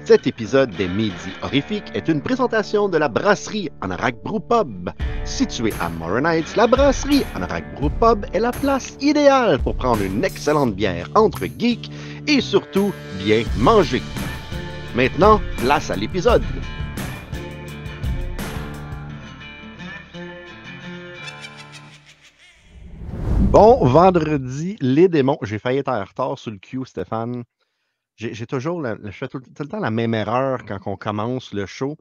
Cet épisode des Midis Horrifiques est une présentation de la brasserie Anorak Brew Pub. Située à Morin Heights, la brasserie Anorak Brew Pub est la place idéale pour prendre une excellente bière entre geeks et surtout bien manger. Maintenant, place à l'épisode. Bon vendredi, les démons. J'ai failli être en retard sur le queue, Stéphane. J'ai toujours, je fais tout le temps la même erreur quand on commence le show.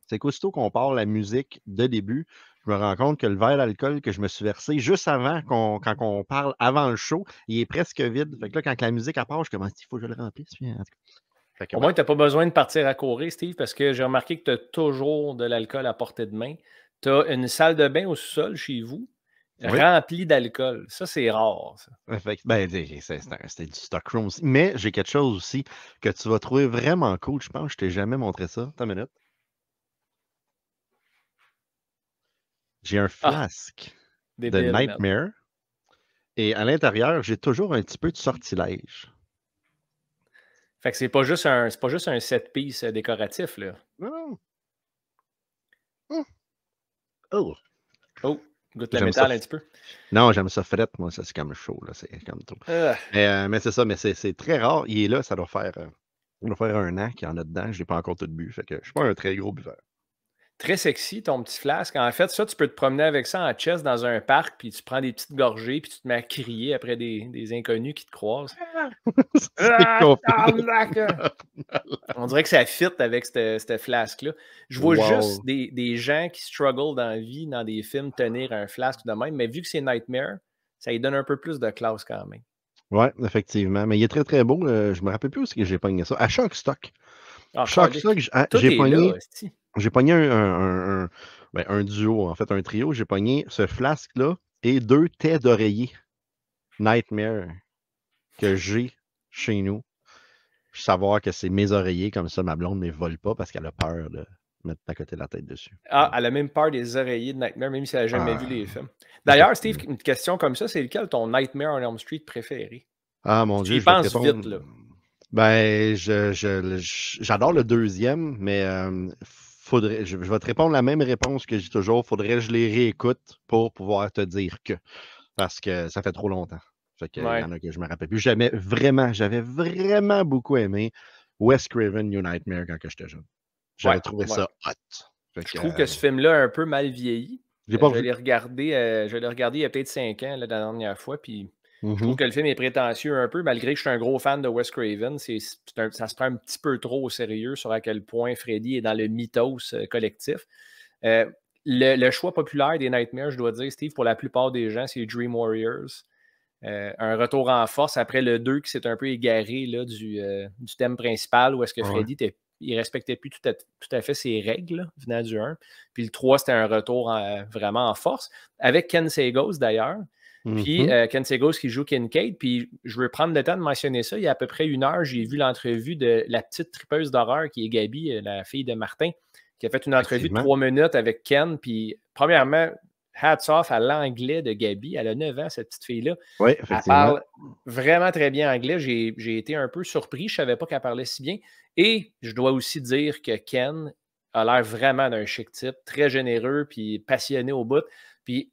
C'est qu'aussitôt qu'on part la musique de début, je me rends compte que le verre d'alcool que je me suis versé juste avant, quand on parle avant le show, il est presque vide. Fait que là, quand la musique part, je commence, il faut que je le remplisse. Puis, en tout cas. Fait que, Au moins, tu n'as pas besoin de partir à courir, Steve, parce que j'ai remarqué que tu as toujours de l'alcool à portée de main. Tu as une salle de bain au sous-sol chez vous, oui. remplie d'alcool. Ça, c'est rare, ça. Ben, c'était du stockroom aussi. Mais j'ai quelque chose aussi que tu vas trouver vraiment cool. Je pense que je t'ai jamais montré ça. Attends une minute. J'ai un flasque de Nightmare. Et à l'intérieur, j'ai toujours un petit peu de sortilège. Fait que c'est pas juste un 7-piece décoratif, là. Non. Oh. Oh, goûte le métal un petit peu. Non, j'aime ça fret, moi, ça c'est comme chaud, là, c'est comme tout. Mais c'est ça, mais c'est très rare. Il est là, ça doit faire 1 an qu'il y en a dedans. Je n'ai pas encore tout bu, fait que je suis pas un très gros buveur. Très sexy, ton petit flasque. En fait, ça, tu peux te promener avec ça en chest dans un parc, puis tu prends des petites gorgées, puis tu te mets à crier après des inconnus qui te croisent. On dirait que ça fit avec cette flasque-là. Je vois juste des gens qui struggle dans la vie, dans des films, tenir un flasque de même, mais vu que c'est Nightmare, ça lui donne un peu plus de classe quand même. Oui, effectivement. Mais il est très, très beau. Je me rappelle plus où j'ai pogné ça. À Shockstock. Ah, Shockstock, j'ai pogné un duo, en fait, un trio. J'ai pogné ce flasque-là et 2 tais d'oreiller Nightmare que j'ai chez nous. Puis savoir que c'est mes oreillers, comme ça, ma blonde ne les vole pas parce qu'elle a peur de mettre à côté de la tête dessus. Ah, elle a même peur des oreillers de Nightmare, même si elle n'a jamais vu les films. D'ailleurs, Steve, une question comme ça, c'est lequel ton Nightmare on Elm Street préféré? Ah, mon Dieu, je pense vite, là. Ben, j'adore le deuxième, mais je vais te répondre la même réponse que j'ai toujours. Faudrait que je les réécoute pour pouvoir te dire que. Parce que ça fait trop longtemps. Fait qu'il y en a que je me rappelle plus. J'avais vraiment beaucoup aimé Wes Craven New Nightmare quand j'étais jeune. J'avais trouvé ça hot. Je trouve que ce film-là a un peu mal vieilli. Je l'ai regardé il y a peut-être 5 ans, la dernière fois, puis je trouve que le film est prétentieux un peu, malgré que je suis un gros fan de Wes Craven. Ça se prend un petit peu trop au sérieux sur à quel point Freddy est dans le mythos collectif. Le choix populaire des Nightmares, je dois dire, Steve, pour la plupart des gens, c'est Dream Warriors. Un retour en force après le 2 qui s'est un peu égaré là, du thème principal où est-ce que Freddy il respectait plus tout à fait ses règles là, venant du 1. Puis le 3, c'était un retour vraiment en force. Avec Ken Sagoes d'ailleurs. Puis Ken Sagoes qui joue Kincaid. Puis je veux prendre le temps de mentionner ça. Il y a à peu près 1 heure, j'ai vu l'entrevue de la petite tripeuse d'horreur qui est Gabi, la fille de Martin, qui a fait une entrevue de 3 minutes avec Ken. Puis premièrement, hats off à l'anglais de Gabi. Elle a 9 ans, cette petite fille-là. Oui, effectivement. Elle parle vraiment très bien anglais. J'ai été un peu surpris. Je ne savais pas qu'elle parlait si bien. Et je dois aussi dire que Ken a l'air vraiment d'un chic type, très généreux, puis passionné au bout. Puis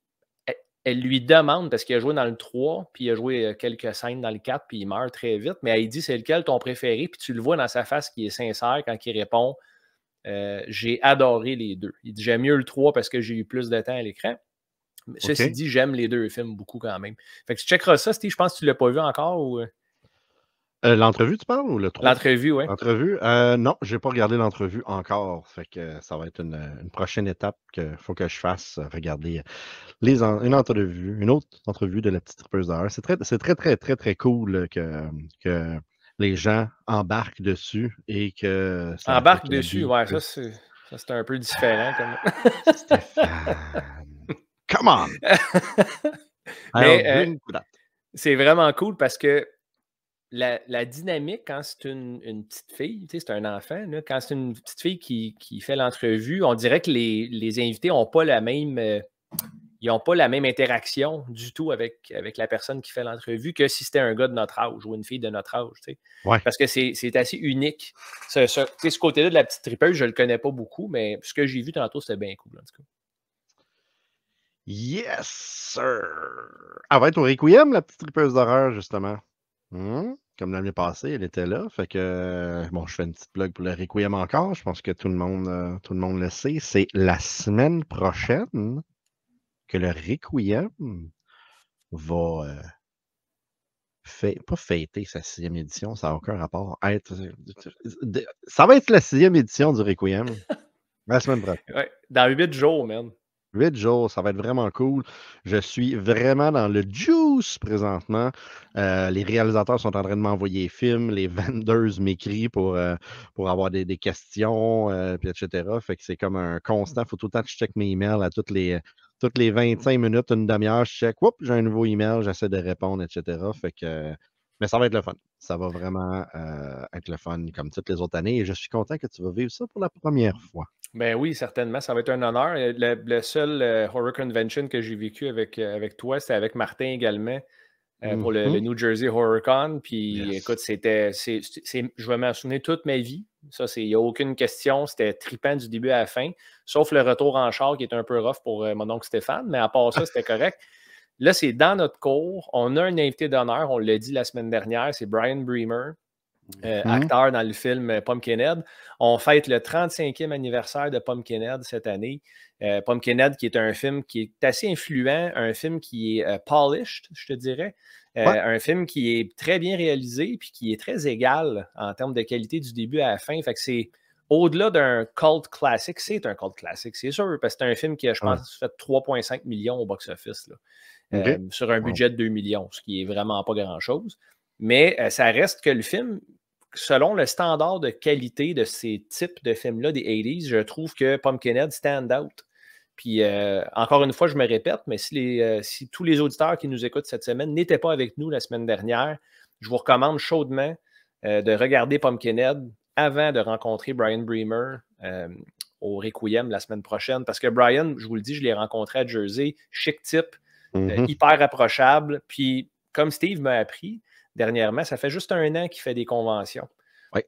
elle lui demande, parce qu'il a joué dans le 3, puis il a joué quelques scènes dans le 4, puis il meurt très vite. Mais elle dit, c'est lequel ton préféré? Puis tu le vois dans sa face qui est sincère quand il répond, j'ai adoré les 2. Il dit, j'aime mieux le 3 parce que j'ai eu plus de temps à l'écran. Ceci dit, j'aime les 2 films beaucoup quand même. Fait que tu checkeras ça, Steve. Je pense que tu ne l'as pas vu encore. Ou... l'entrevue, tu parles, ou le 3? L'entrevue, oui. L'entrevue? Non, je n'ai pas regardé l'entrevue encore. Fait que ça va être une prochaine étape qu'il faut que je fasse. Regarder une entrevue, une autre entrevue de la petite tripeuse d'heure. C'est très, très, très, très cool que les gens embarquent dessus et que ça embarquent dessus, ouais, ça c'est un peu différent. Stéphane, come on! Mais c'est vraiment cool parce que la dynamique, quand c'est une petite fille, tu sais, c'est un enfant, là, quand c'est une petite fille qui fait l'entrevue, on dirait que les invités n'ont pas la même... n'ont pas la même interaction du tout avec la personne qui fait l'entrevue que si c'était un gars de notre âge ou une fille de notre âge. Ouais. Parce que c'est assez unique. Ce côté-là de la petite tripeuse, je ne le connais pas beaucoup, mais ce que j'ai vu tantôt, c'était bien cool, en tout cas. Yes, sir! Elle va être au Requiem, la petite tripeuse d'horreur, justement. Comme l'année passée, elle était là. Fait que, bon, je fais une petite plug pour le Requiem encore. Je pense que tout le monde le sait. C'est la semaine prochaine que le Requiem va pas fêter sa 6e édition, ça n'a aucun rapport. Ça va être la 6e édition du Requiem la semaine prochaine. Ouais, dans 8 jours, man. 8 jours, ça va être vraiment cool. Je suis vraiment dans le juice présentement. Les réalisateurs sont en train de m'envoyer des films. Les vendors m'écrivent pour avoir des questions, puis etc. Fait que c'est comme un constant. Il faut tout le temps que je check mes emails à toutes les 25 minutes, une demi-heure, je check. Oups, j'ai un nouveau email, j'essaie de répondre, etc. Fait que, mais ça va être le fun. Ça va vraiment être le fun comme toutes les autres années. Et je suis content que tu vas vivre ça pour la première fois. Ben oui, certainement, ça va être un honneur. Le seul Horror Convention que j'ai vécu avec toi, c'était avec Martin également pour le New Jersey Horror Con. Puis écoute, je vais m'en souvenir toute ma vie. Ça, il n'y a aucune question. C'était trippant du début à la fin, sauf le retour en char qui est un peu rough pour mon oncle Stéphane. Mais à part ça, c'était correct. Là, c'est dans notre cours. On a un invité d'honneur, on l'a dit la semaine dernière, c'est Brian Bremer. Acteur dans le film Pumpkinhead. On fête le 35e anniversaire de Pumpkinhead cette année. Pumpkinhead, qui est un film qui est assez influent, un film qui est polished, je te dirais. Un film qui est très bien réalisé puis qui est très égal en termes de qualité du début à la fin. Fait que c'est au-delà d'un cult classique, c'est un cult classique, c'est sûr, parce que c'est un film qui a, je pense, fait 3,5 millions au box-office sur un budget de 2 millions, ce qui est vraiment pas grand-chose. Mais ça reste que le film, selon le standard de qualité de ces types de films-là des 80s, je trouve que Pumpkinhead stand out. Puis, encore une fois, je me répète, mais si tous les auditeurs qui nous écoutent cette semaine n'étaient pas avec nous la semaine dernière, je vous recommande chaudement de regarder Pumpkinhead avant de rencontrer Brian Bremer au Requiem la semaine prochaine. Parce que Brian, je vous le dis, je l'ai rencontré à Jersey, chic type, hyper approchable. Puis, comme Steve m'a appris, dernièrement, ça fait juste 1 an qu'il fait des conventions. Oui.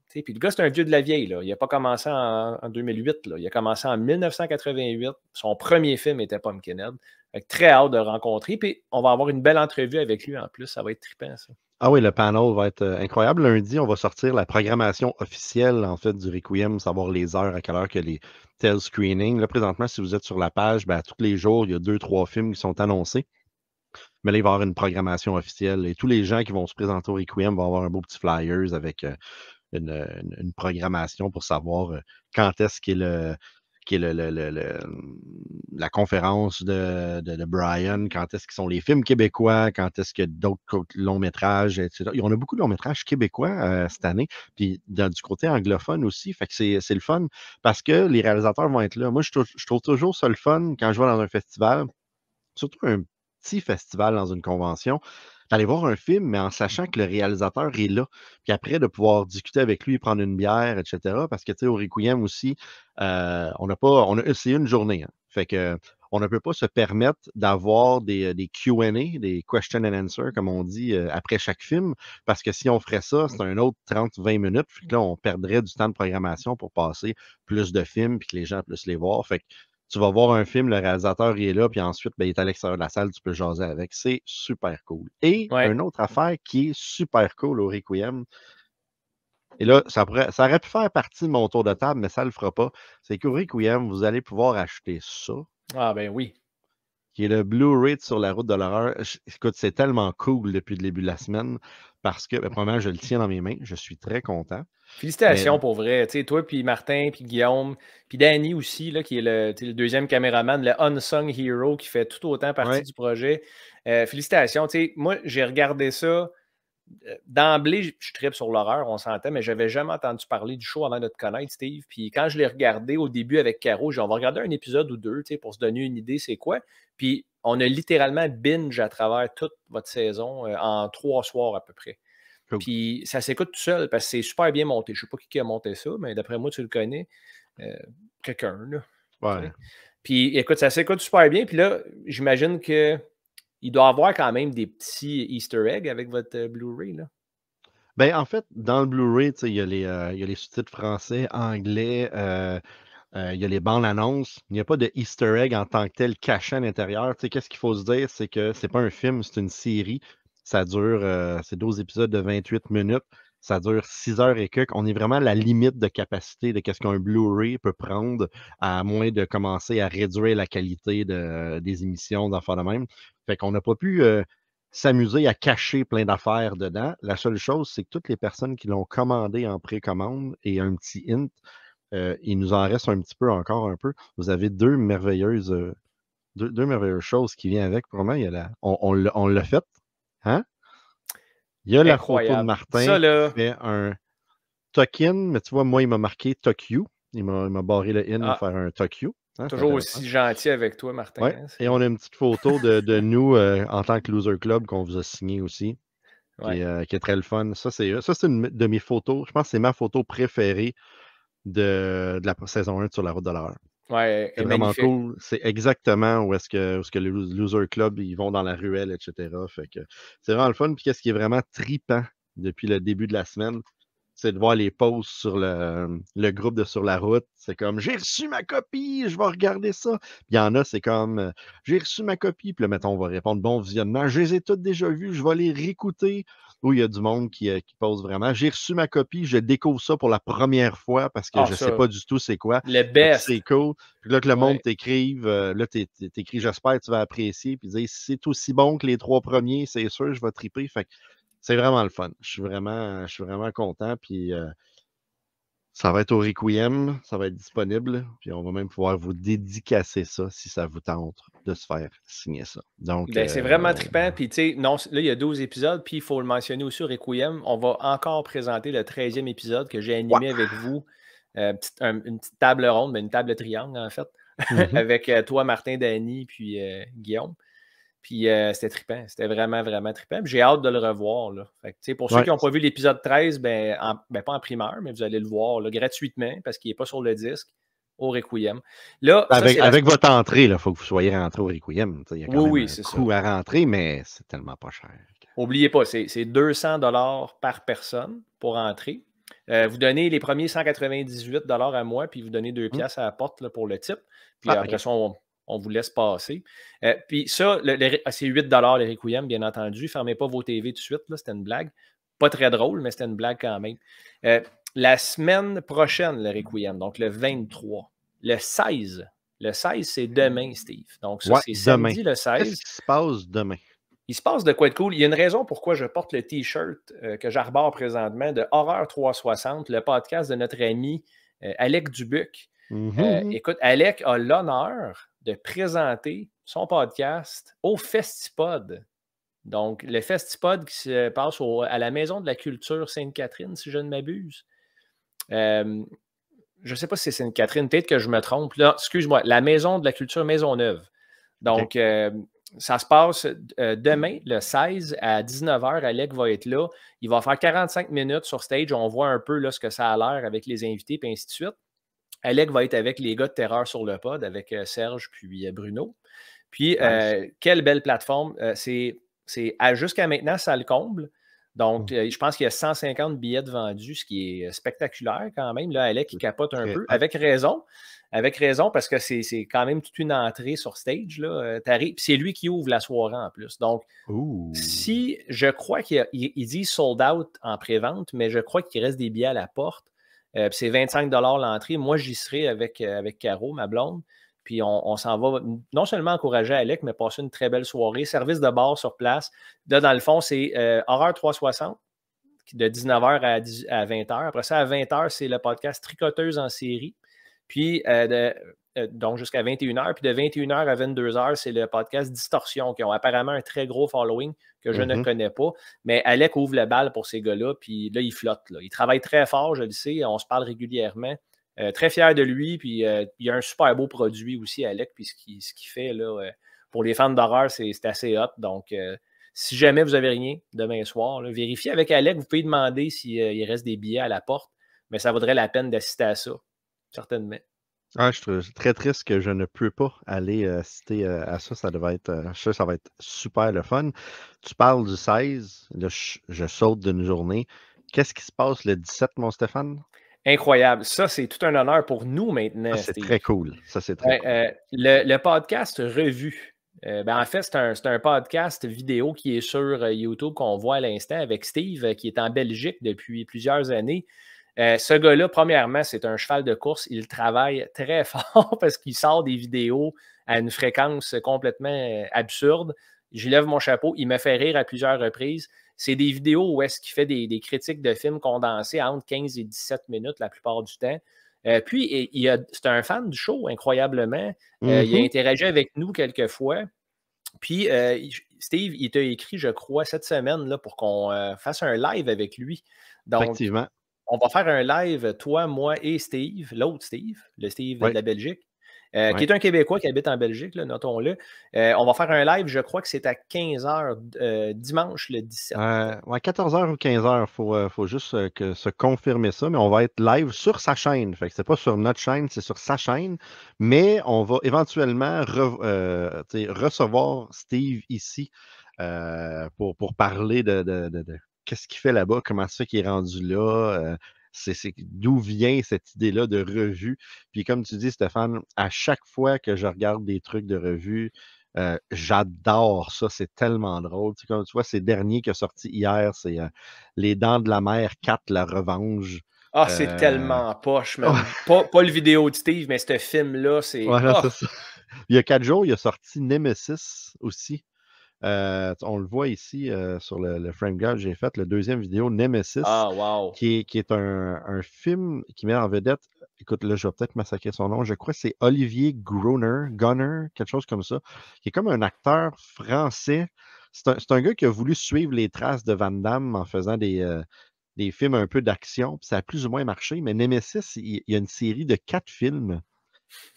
Puis le gars, c'est un vieux de la vieille. Là. Il n'a pas commencé en 2008. Là. Il a commencé en 1988. Son premier film était Pumpkinhead. Très hâte de le rencontrer. Puis on va avoir une belle entrevue avec lui en plus. Ça va être trippant, ça. Ah oui, le panel va être incroyable. Lundi, on va sortir la programmation officielle, en fait, du Requiem, savoir les heures, à quelle heure que les tel screenings. Là, présentement, si vous êtes sur la page, tous les jours, il y a 2-3 films qui sont annoncés. Mais là, il va y avoir une programmation officielle et tous les gens qui vont se présenter au Requiem vont avoir un beau petit flyers avec une programmation pour savoir quand est-ce la conférence de Brian, quand est-ce qu'ils sont les films québécois, quand est-ce qu'il y a d'autres longs métrages, etc. On a beaucoup de longs métrages québécois cette année, puis du côté anglophone aussi, fait que c'est le fun parce que les réalisateurs vont être là. Moi, je trouve toujours ça le fun quand je vais dans un festival, surtout un petit festival dans une convention, d'aller voir un film, mais en sachant que le réalisateur est là. Puis après, de pouvoir discuter avec lui, prendre une bière, etc. Parce que, tu sais, au Requiem aussi, c'est une journée. Hein. Fait que on ne peut pas se permettre d'avoir des Q&A, des question and answer, comme on dit, après chaque film. Parce que si on ferait ça, c'est un autre 30-20 minutes. Puis là, on perdrait du temps de programmation pour passer plus de films puis que les gens puissent les voir. Fait que tu vas voir un film, le réalisateur il est là, puis ensuite, il est à l'extérieur de la salle, tu peux jaser avec. C'est super cool. Et une autre affaire qui est super cool au Requiem, et là, ça aurait pu faire partie de mon tour de table, mais ça ne le fera pas, c'est qu'au Requiem, vous allez pouvoir acheter ça. Ah ben oui. Qui est le Blu-ray Sur la route de l'horreur. Écoute, c'est tellement cool depuis le début de la semaine parce que, premièrement, je le tiens dans mes mains. Je suis très content. Félicitations pour vrai. Tu sais, toi, puis Martin, puis Guillaume, puis Danny aussi, là, qui est le deuxième caméraman, le unsung hero qui fait tout autant partie du projet. Félicitations. Tu sais, moi, j'ai regardé ça. D'emblée, je tripe sur l'horreur, on s'entend, mais je n'avais jamais entendu parler du show avant de te connaître, Steve. Puis quand je l'ai regardé au début avec Caro, on va regarder un épisode ou deux pour se donner une idée c'est quoi. Puis on a littéralement binge à travers toute votre saison en 3 soirs à peu près. Cool. Puis ça s'écoute tout seul parce que c'est super bien monté. Je ne sais pas qui a monté ça, mais d'après moi, tu le connais. Quelqu'un, là. Ouais. Puis écoute, ça s'écoute super bien. Puis là, j'imagine qu'il doit y avoir quand même des petits Easter eggs avec votre Blu-ray, là. Ben, en fait, dans le Blu-ray, il y a les sous-titres français, anglais, il y a les bandes annonces. Il n'y a pas de Easter egg en tant que tel caché à l'intérieur. Qu'est-ce qu'il faut se dire? C'est que c'est pas un film, c'est une série. Ça dure, c'est 12 épisodes de 28 minutes. Ça dure 6 heures et quelques. On est vraiment à la limite de capacité de qu'est-ce qu'un Blu-ray peut prendre, à moins de commencer à réduire la qualité des émissions, d'enfants de même. Fait qu'on n'a pas pu s'amuser à cacher plein d'affaires dedans. La seule chose, c'est que toutes les personnes qui l'ont commandé en précommande et un petit hint, il nous en reste un petit peu encore un peu. Vous avez deux merveilleuses choses qui viennent avec. Pour moi, on l'a fait. Hein? Il y a la photo de Martin ça, là... qui fait un tuck-in, mais tu vois, moi, il m'a marqué Tokyo. Il m'a barré le in pour faire un Tokyo. Hein, toujours aussi gentil avec toi, Martin. Ouais. Hein, et on a une petite photo de nous en tant que Loser Club qu'on vous a signé aussi, qui est très le fun. Ça, c'est une de mes photos. Je pense que c'est ma photo préférée de la saison 1 de Sur la route de l'heure. Ouais, c'est vraiment cool. C'est exactement où est-ce que les Loser Club, ils vont dans la ruelle, etc. Fait que c'est vraiment le fun. Puis qu'est-ce qui est vraiment tripant depuis le début de la semaine, c'est de voir les posts sur le groupe de Sur la route. C'est comme, j'ai reçu ma copie, je vais regarder ça. Puis il y en a, c'est comme, j'ai reçu ma copie. Puis là, mettons, on va répondre, bon visionnement. Je les ai toutes déjà vues, je vais les réécouter. Ou il y a du monde qui pose vraiment, j'ai reçu ma copie, je découvre ça pour la première fois parce que je ne sais pas du tout c'est quoi. Le best. C'est cool. Puis là, que le monde t'écrive, là, t'écris, j'espère que tu vas apprécier. Puis dire, si c'est aussi bon que les 3 premiers, c'est sûr, je vais triper. Fait que c'est vraiment le fun. Je suis vraiment content. Puis ça va être au Requiem, ça va être disponible. Puis on va même pouvoir vous dédicacer ça si ça vous tente de se faire signer ça. Donc, c'est vraiment trippant. Puis, tu sais, non, là, il y a 12 épisodes. Puis, il faut le mentionner aussi au Requiem. On va encore présenter le 13e épisode que j'ai animé avec vous. Une petite table ronde, mais une table triangle, en fait, avec toi, Martin, Dany, puis Guillaume. Puis c'était trippant. C'était vraiment, vraiment trippant. J'ai hâte de le revoir. Là. Fait que, pour ceux qui n'ont pas vu l'épisode 13, pas en primeur, mais vous allez le voir là, gratuitement parce qu'il n'est pas sur le disque au Requiem. Là, avec votre entrée, il faut que vous soyez rentré au Requiem. Il y a quand même un coût à rentrer, mais c'est tellement pas cher. N'oubliez pas, c'est 200 $ par personne pour entrer. Vous donnez les premiers 198 $ à moi, puis vous donnez 2 piastres à la porte là, pour le type. Puis après ça, on vous laisse passer. Puis ça, c'est 8 $ les Requiem, bien entendu. Fermez pas vos TV tout de suite. C'était une blague. Pas très drôle, mais c'était une blague quand même. La semaine prochaine, le Requiem, donc le 23. Le 16. Le 16, c'est demain, Steve. Donc ça, c'est samedi le 16. Qu'est-ce qui se passe demain? Il se passe de quoi être cool. Il y a une raison pourquoi je porte le T-shirt que j'arbore présentement de Horreur 360, le podcast de notre ami Alec Dubuc. Écoute, Alec a l'honneur de présenter son podcast au Festipod. Donc, le Festipod qui se passe à la Maison de la Culture Sainte-Catherine, si je ne m'abuse. Je ne sais pas si c'est Sainte-Catherine, peut-être que je me trompe. Là, excuse-moi, la Maison de la Culture Maisonneuve. Donc, ça se passe demain, le 16 à 19h. Alec va être là. Il va faire 45 minutes sur stage. On voit un peu là, ce que ça a l'air avec les invités, puis ainsi de suite. Alec va être avec les gars de Terreur sur le pod, avec Serge puis Bruno. Puis, quelle belle plateforme. Jusqu'à maintenant, ça le comble. Donc, je pense qu'il y a 150 billets de vendus, ce qui est spectaculaire quand même. Là, Alec, il capote un peu, avec raison. Avec raison, parce que c'est quand même toute une entrée sur stage. Puis c'est lui qui ouvre la soirée en plus. Donc, si je crois qu'il dit sold out en pré-vente, mais je crois qu'il reste des billets à la porte. C'est 25 $ l'entrée. Moi, j'y serai avec Caro, ma blonde. Puis on s'en va non seulement encourager Alec, mais passer une très belle soirée. Service de bar sur place. Là, dans le fond, c'est Horreur 360 de 19h à 20h. Après ça, à 20h, c'est le podcast Tricoteuse en série. Puis, donc jusqu'à 21h. Puis de 21h à 22h, c'est le podcast Distorsion, qui ont apparemment un très gros following que je ne connais pas. Mais Alec ouvre le bal pour ces gars-là. Puis là, il flotte. Là. Il travaille très fort, je le sais. On se parle régulièrement. Très fier de lui. Puis il a un super beau produit aussi, Alec. Puis ce qu'il fait là, pour les fans d'horreur, c'est assez hot. Donc, si jamais vous n'avez rien demain soir, là, vérifiez avec Alec. Vous pouvez demander s'il reste des billets à la porte. Mais ça vaudrait la peine d'assister à ça. Certainement. Ah, je trouve très triste que je ne peux pas aller assister à ça. Ça devait être, ça va être super le fun. Tu parles du 16, là, je saute d'une journée. Qu'est-ce qui se passe le 17, mon Stéphane? Incroyable. Ça, c'est tout un honneur pour nous Ça, maintenant, c'est Steve. très cool. Ça, c'est très cool. Le podcast Revue. En fait, c'est un podcast vidéo qui est sur YouTube qu'on voit à l'instant avec Steve, qui est en Belgique depuis plusieurs années. Ce gars-là, premièrement, c'est un cheval de course. Il travaille très fort parce qu'il sort des vidéos à une fréquence complètement absurde. Je lève mon chapeau. Il me fait rire à plusieurs reprises. C'est des vidéos où est-ce qu'il fait des critiques de films condensés entre 15 et 17 minutes la plupart du temps. Puis, c'est un fan du show, incroyablement. Il a interagi avec nous quelques fois. Puis, Steve, il t'a écrit, je crois, cette semaine là, pour qu'on fasse un live avec lui. Donc, effectivement. On va faire un live, toi, moi et Steve, l'autre Steve, le Steve de la Belgique, qui est un Québécois qui habite en Belgique, là, notons-le. On va faire un live, je crois que c'est à 15h dimanche le 17. 14h ou 15h, il faut juste se confirmer ça, mais on va être live sur sa chaîne. Fait que c'est pas sur notre chaîne, c'est sur sa chaîne. Mais on va éventuellement recevoir Steve ici pour parler de qu'est-ce qu'il fait là-bas, comment ça qu'il est rendu là. C'est d'où vient cette idée-là de revue. Puis comme tu dis, Stéphane, à chaque fois que je regarde des trucs de revue, j'adore ça, c'est tellement drôle. Tu sais, comme tu vois, ces derniers qui sont sortis hier, c'est Les Dents de la Mer 4, La Revanche. Ah, c'est tellement poche, même. Pas le vidéo de Steve, mais ce film-là, c'est. Voilà, c'est ça. Il y a 4 jours, il a sorti Nemesis aussi. On le voit ici sur le frame guide que j'ai fait, le deuxième vidéo, Nemesis, wow. qui est un film qui met en vedette, écoute, là, je vais peut-être massacrer son nom, je crois que c'est Olivier Gunner, quelque chose comme ça, qui est comme un acteur français. C'est un gars qui a voulu suivre les traces de Van Damme en faisant des films un peu d'action, puis ça a plus ou moins marché, mais Nemesis, il y a une série de 4 films.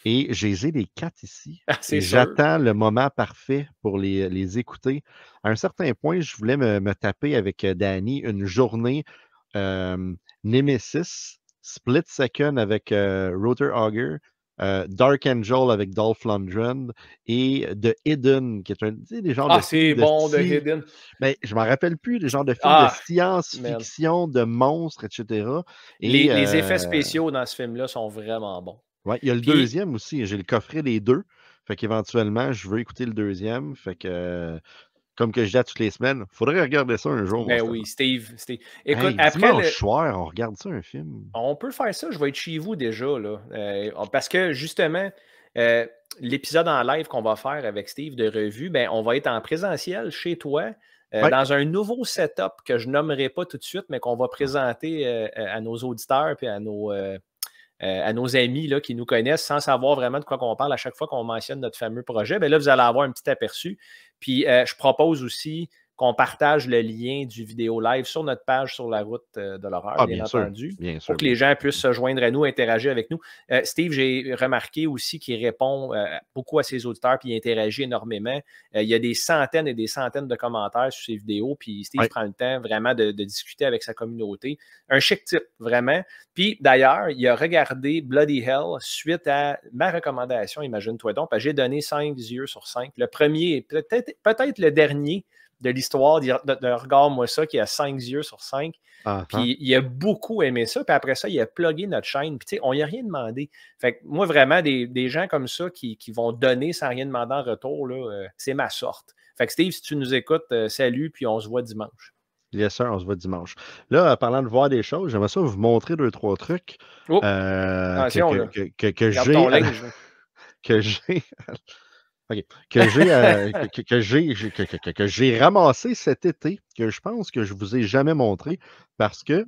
Et j'ai les 4 ici. Et j'attends le moment parfait pour les écauter. À un certain point, je voulais me taper avec Danny une journée Nemesis, Split Second avec Rotor Auger, Dark Angel avec Dolph Lundgren et The Hidden, qui est des genres de c'est films bon, The Hidden. Mais je ne m'en rappelle plus, des genres de films de science-fiction, de monstres, etc. Et, les effets spéciaux dans ce film-là sont vraiment bons. Oui, il y a le deuxième aussi. J'ai le coffret des deux. Fait qu'éventuellement, je veux écouter le deuxième. Fait que, comme que je dis à toutes les semaines, il faudrait regarder ça un jour. Ben oui, Steve. Écoute, après. Dimanche soir, on regarde ça, un film. On peut faire ça. Je vais être chez vous déjà. Là. Parce que justement, l'épisode en live qu'on va faire avec Steve de revue, ben, on va être en présentiel chez toi. Dans un nouveau setup que je nommerai pas tout de suite, mais qu'on va présenter à nos auditeurs et à nos amis là, qui nous connaissent sans savoir vraiment de quoi qu'on parle à chaque fois qu'on mentionne notre fameux projet. Bien là, vous allez avoir un petit aperçu. Puis, je propose aussi qu'on partage le lien du vidéo live sur notre page sur la route de l'horreur, bien entendu, pour que les gens puissent se joindre à nous, interagir avec nous. Steve, j'ai remarqué aussi qu'il répond beaucoup à ses auditeurs puis il interagit énormément. Il y a des centaines et des centaines de commentaires sur ses vidéos, puis Steve prend le temps vraiment de discuter avec sa communauté. Un chic type, vraiment. Puis d'ailleurs, il a regardé Bloody Hell suite à ma recommandation, imagine-toi donc, parce que j'ai donné 5 yeux sur 5. Le premier, peut-être le dernier de l'histoire de Regarde-moi ça, qui a 5 yeux sur 5. Puis il a beaucoup aimé ça. Puis après ça, il a plugué notre chaîne. Puis tu sais, on n'y a rien demandé. Fait que moi, vraiment, des gens comme ça qui vont donner sans rien demander en retour, là, c'est ma sorte. Fait que Steve, si tu nous écoutes, salut, puis on se voit dimanche. Yes, sir, on se voit dimanche. Là, parlant de voir des choses, j'aimerais ça vous montrer 2-3 trucs que j'ai. Okay. Que j'ai ramassé cet été, que je pense que je ne vous ai jamais montré parce que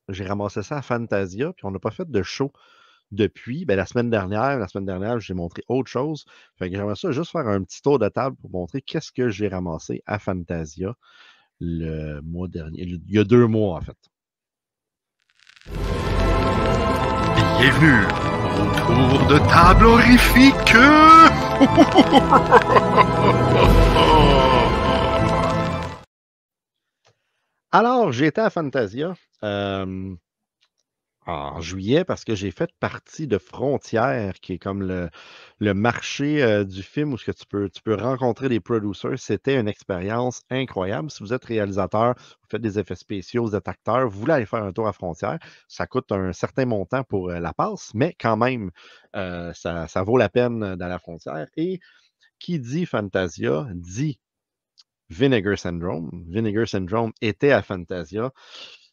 j'ai ramassé ça à Fantasia, puis on n'a pas fait de show depuis. Ben, la semaine dernière, j'ai montré autre chose. Fait que j'aimerais ça juste faire un petit tour de table pour montrer qu'est-ce que j'ai ramassé à Fantasia le mois dernier. Il y a 2 mois, en fait. Bienvenue au tour de table horrifique. Alors, j'étais à Fantasia. en juillet parce que j'ai fait partie de Frontières, qui est comme le marché du film où tu peux rencontrer des producers. C'était une expérience incroyable. Si vous êtes réalisateur, vous faites des effets spéciaux, vous êtes acteur, vous voulez aller faire un tour à Frontières, ça coûte un certain montant pour la passe, mais quand même, ça vaut la peine d'aller à Frontières. Et qui dit Fantasia dit Vinegar Syndrome. Vinegar Syndrome était à Fantasia.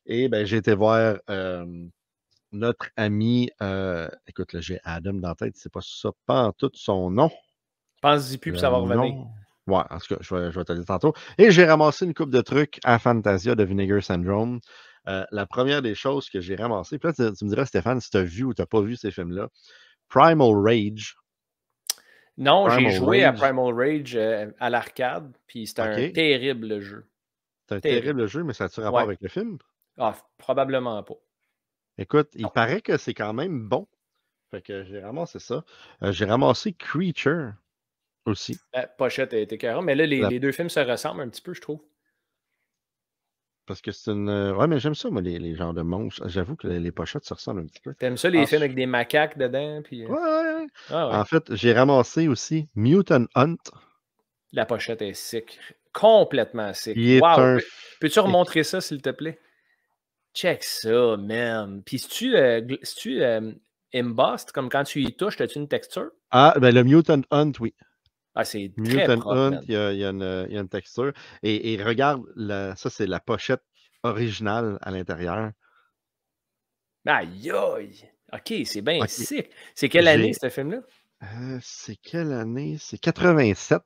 Et ben, j'ai été voir notre ami, écoute, là, j'ai Adam dans la tête, c'est pas ça, pas en tout son nom. Pense-y plus, puis ça va revenir. Ouais, en tout cas, je vais te le dire tantôt. Et j'ai ramassé une coupe de trucs à Fantasia de Vinegar Syndrome. La première des choses que j'ai ramassées, puis là, tu me diras, Stéphane, si tu as vu ou tu n'as pas vu ces films-là, Primal Rage. Non, j'ai joué à Primal Rage à l'arcade, puis c'était un terrible jeu. C'est un terrible jeu, mais ça a-tu rapport avec le film? Ah, probablement pas. Écoute, il paraît que c'est quand même bon. Fait que j'ai ramassé ça. J'ai ramassé Creature aussi. La pochette était carrément, mais là, les deux films se ressemblent un petit peu, je trouve. Parce que c'est une. Ouais, mais j'aime ça, moi, les genres de monstres. J'avoue que les pochettes se ressemblent un petit peu. T'aimes ça, les films avec des macaques dedans? Puis... Ouais. Ah, ouais. En fait, j'ai ramassé aussi Mutant Hunt. La pochette est sick. Complètement sick. Wow! Peux-tu remontrer ça, s'il te plaît? Check ça, man. Puis si-tu embossed, comme quand tu y touches, as-tu une texture? Ah, ben le Mutant Hunt, oui. Ah, c'est très Mutant propre, Hunt, il y a une texture. Et regarde, ça, c'est la pochette originale à l'intérieur. Aïe, aïe! OK, c'est bien sick. C'est quelle année, ce film-là? C'est quelle année? C'est 87.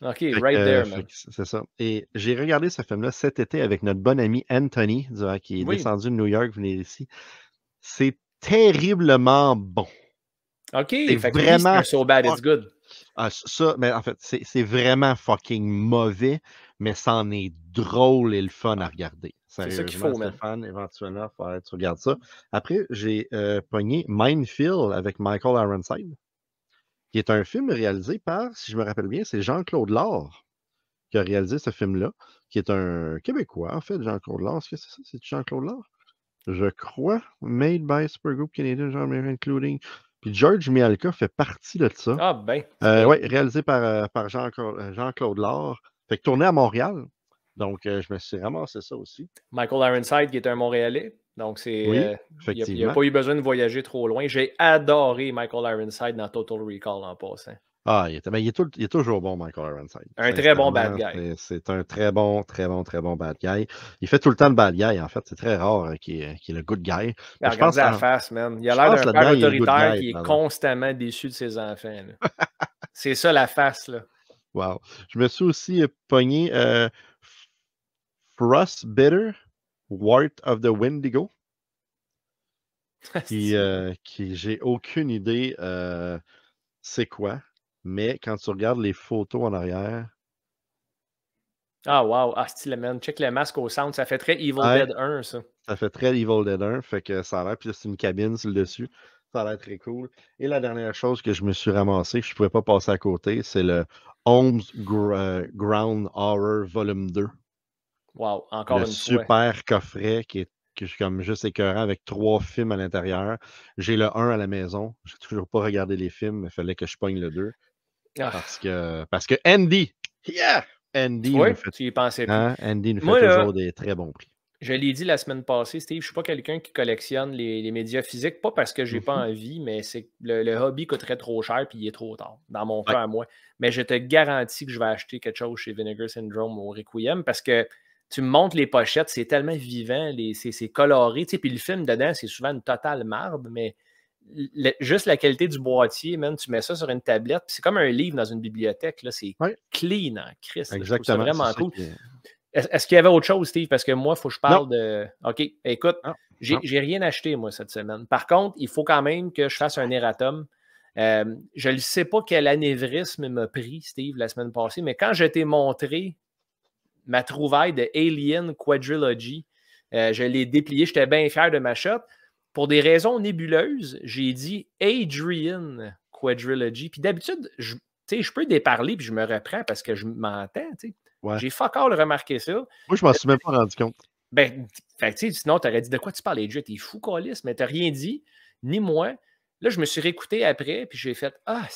OK, right there, man. C'est ça. Et j'ai regardé ce film-là cet été avec notre bon ami Anthony, qui est descendu de New York, venir ici. C'est terriblement bon. OK, fait vraiment c'est so bad it's good. Ça, mais en fait, c'est vraiment fucking mauvais, mais c'en est drôle et le fun à regarder. C'est ça qu'il faut, Stéphane, éventuellement, il faudrait que tu regardes ça. Après, j'ai pogné Minefield avec Michael Ironside, qui est un film réalisé par, si je me rappelle bien, c'est Jean-Claude Lard qui a réalisé ce film-là, qui est un Québécois, en fait, Jean-Claude Lard. Est-ce que c'est ça? C'est Jean-Claude Lard? Je crois. Made by Supergroup Canadian, including. Puis George Mialka fait partie de ça. Ah, ben. Oui, réalisé par Jean-Claude Lard. Fait que tourné à Montréal. Donc, je me suis ramassé ça aussi. Michael Ironside, qui est un Montréalais. Donc, oui, il n'a pas eu besoin de voyager trop loin. J'ai adoré Michael Ironside dans Total Recall en passant. Ah, il est toujours bon, Michael Ironside. Un très bon bad guy. C'est un très bon bad guy. Il fait tout le temps le bad guy, en fait. C'est très rare qu'il est le good guy. Regarde la face, man. Il a l'air d'un père autoritaire qui est constamment déçu de ses enfants. C'est ça, la face, là. Wow. Je me suis aussi pogné Frostbitter, Wart of the Wendigo. qui j'ai aucune idée c'est quoi. Mais quand tu regardes les photos en arrière. Ah, wow. Ah, style, man. Check le masque au centre. Ça fait très Evil Dead 1, ça. Ça fait très Evil Dead 1. Fait que ça a l'air. Puis c'est une cabine sur le dessus. Ça a l'air très cool. Et la dernière chose que je me suis ramassé, que je ne pouvais pas passer à côté, c'est le Holmes Ground Horror Volume 2. Wow. Encore une fois. Le super coffret qui est comme juste écœurant avec 3 films à l'intérieur. J'ai le 1 à la maison. Je n'ai toujours pas regardé les films, mais il fallait que je pogne le 2. Parce que Andy, Andy nous fait, tu y pensais plus. Andy nous fait toujours des très bons prix. Je l'ai dit la semaine passée, Steve, je ne suis pas quelqu'un qui collectionne les médias physiques, pas parce que je n'ai pas envie, mais c'est que le hobby coûterait trop cher et il est trop tard, dans mon cas à moi. Mais je te garantis que je vais acheter quelque chose chez Vinegar Syndrome au Requiem parce que tu me montres les pochettes, c'est tellement vivant, c'est coloré, tu sais, puis le film dedans, c'est souvent une totale marde, mais juste la qualité du boîtier, man, tu mets ça sur une tablette, c'est comme un livre dans une bibliothèque, là, c'est clean en Christ. Exactement. C'est vraiment cool. Est-ce qu'il y avait autre chose, Steve? Parce que moi, il faut que je parle de... OK, écoute, j'ai rien acheté, moi, cette semaine. Par contre, il faut quand même que je fasse un erratum. Je ne sais pas quel anévrisme m'a pris, Steve, la semaine passée, mais quand je t'ai montré ma trouvaille de Alien Quadrilogy, je l'ai déplié, j'étais bien fier de ma shot. Pour des raisons nébuleuses, j'ai dit Adrian Quadrilogy. Puis d'habitude, je peux déparler puis je me reprends parce que je m'entends. Ouais. J'ai fuck all remarqué ça. Moi, je m'en suis même pas rendu compte. Ben, sinon, tu aurais dit de quoi tu parles, AJ? T'es fou, Calis, mais t'as rien dit, ni moi. Là, je me suis réécouté après, puis j'ai fait ah,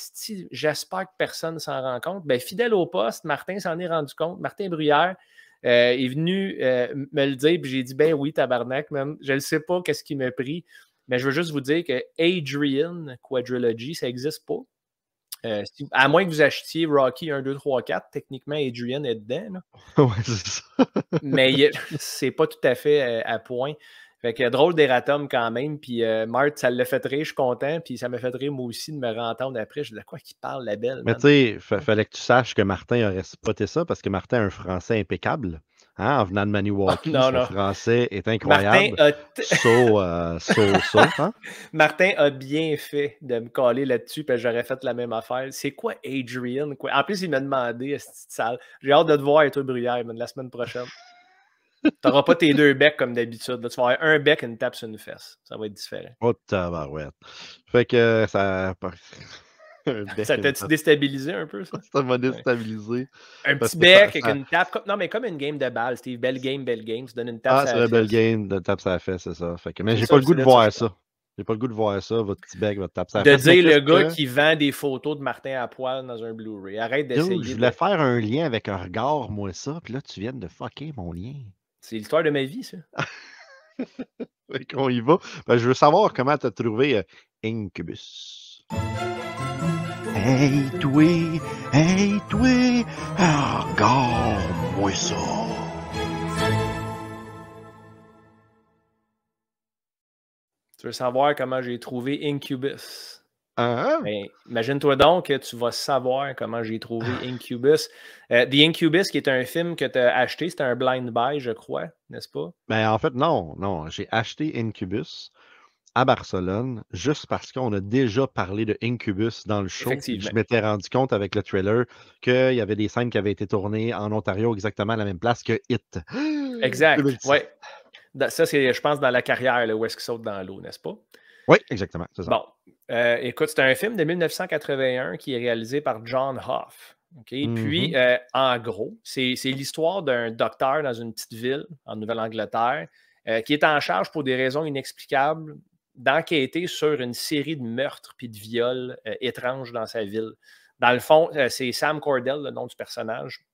j'espère que personne s'en rend compte. Ben, fidèle au poste, Martin s'en est rendu compte. Martin Bruyère est venu me le dire, puis j'ai dit ben oui, tabarnak, même. Je ne sais pas qu'est-ce qui m'a pris, mais je veux juste vous dire que Adrian Quadrilogy, ça n'existe pas. À moins que vous achetiez Rocky 1, 2, 3, 4, techniquement, Adrian est dedans. Ouais, c'est ça. Mais c'est pas tout à fait à point. Fait que drôle d'erratum quand même. Puis Marthe, ça l'a fait rire, je suis content. Puis ça m'a fait rire moi aussi de me rentendre après. Je dis de quoi qu'il parle, la belle. Mais tu sais, fallait que tu saches que Martin aurait spoté ça parce que Martin a un français impeccable. Hein, en venant de Maniwaki, son français est incroyable. Hein? Martin a bien fait de me coller là-dessus, puis j'aurais fait la même affaire. C'est quoi Adrian? En plus, il m'a demandé, cette salle. J'ai hâte de te voir, et toi, Bruyère, la semaine prochaine. Tu n'auras pas tes 2 becs comme d'habitude. Tu vas avoir un bec et une tape sur une fesse. Ça va être différent. Oh, tabarouette. Fait que ça... Ça t'a-tu déstabilisé un peu, ça? Ça m'a déstabilisé. Un petit bec avec une tape. Non, mais comme une game de balle, Steve. Belle game. Tu donnes une tape sur la fesse. Ah, c'est la belle game de tape sur la fesse, c'est ça. Fait que, mais j'ai pas le goût de voir ça. J'ai pas le goût de voir ça, votre petit bec, votre tape sur la fesse. De dire le gars qui vend des photos de Martin à poil dans un Blu-ray. Arrête d'essayer. Je voulais faire un lien avec un regard, moi, ça. Puis là, tu viens de fucker mon lien. C'est l'histoire de ma vie, ça. Fait qu'on y va. Ben, je veux savoir comment tu as trouvé Incubus. Hey, toi, regarde-moi ça. Tu veux savoir comment j'ai trouvé Incubus? Ben, imagine-toi donc que tu vas savoir comment j'ai trouvé Incubus. The Incubus, qui est un film que tu as acheté, c'était un blind buy, je crois, n'est-ce pas? Ben, en fait, non. J'ai acheté Incubus à Barcelone juste parce qu'on a déjà parlé de Incubus dans le show. Je m'étais rendu compte avec le trailer qu'il y avait des scènes qui avaient été tournées en Ontario exactement à la même place que It. Exact. Ouais. Ça, c'est, je pense, dans la carrière là, où est-ce qu'il saute dans l'eau, n'est-ce pas? Oui, exactement. C'est ça. Bon. Écoute, c'est un film de 1981 qui est réalisé par John Hoff. Okay? Puis, en gros, c'est l'histoire d'un docteur dans une petite ville en Nouvelle-Angleterre qui est en charge pour des raisons inexplicables d'enquêter sur une série de meurtres puis de viols étranges dans sa ville. Dans le fond, c'est Sam Cordell, le nom du personnage,